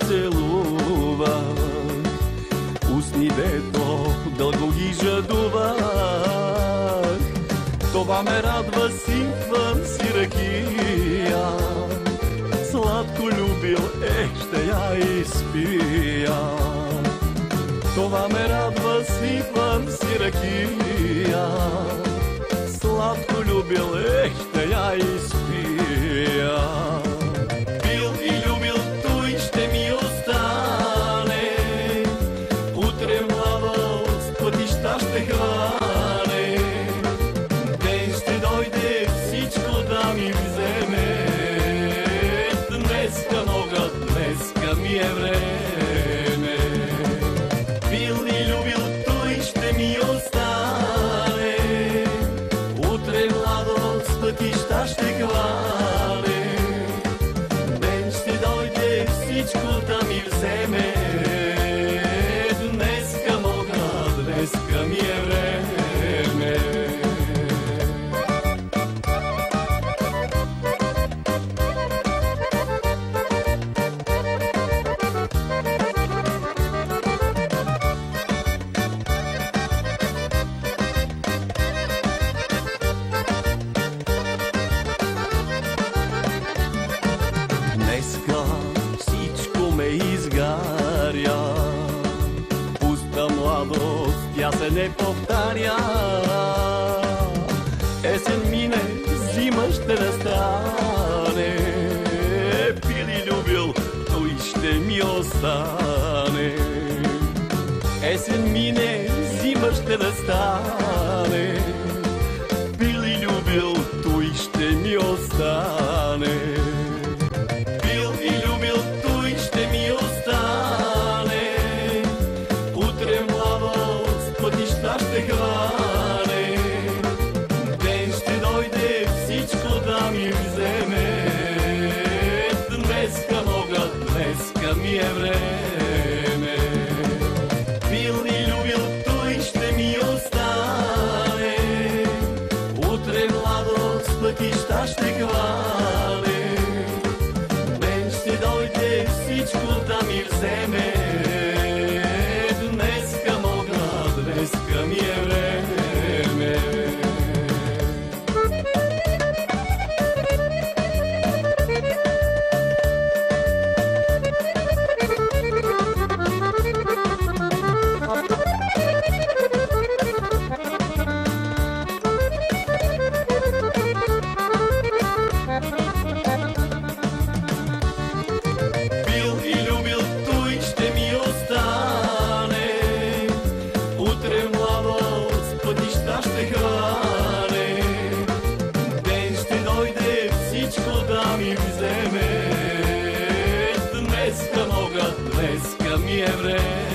целувах, устни дето дълго ги жадувах. Това ме радва, сипвам си ракия, сладко любил, ще я изпия. Това ме радва, сипвам си ракия, сладко любил, ще я изпия. Пил и любил, той ще ми остане, утре младост пътища ще хване. Ден ще дойде всичко да ми вземе, днеска мога, днеска ми е време. Пил и любил, той ще ми остане, утре младост пътища ще хване. Ден ще дойде всичко да ми вземе, днеска мога, днеска ми е време. Днеска всичко ме изгаря, пуста младост, тя се не повтаря. Есен мине, зима ще настане, пил и любил, той ще ми остане. Есен мине, зима ще настане, пил и любил, той ще ми остане. Пил и любил, той ще ми остане, утре младост пътища ще хване. Ден ще дойде всичко да ми вземе, днеска мога, днеска ми е време. Пил и любил, той ще ми остане, утре младост пътища ще хване. Ден ще дойде всичко да ми вземе, днеска мога, днеска ми е време. Пил и любил, той ще ми остане, утре младост пътища ще хване. Ден ще дойде всичко да ми вземе, днеска мога, днеска ми е време.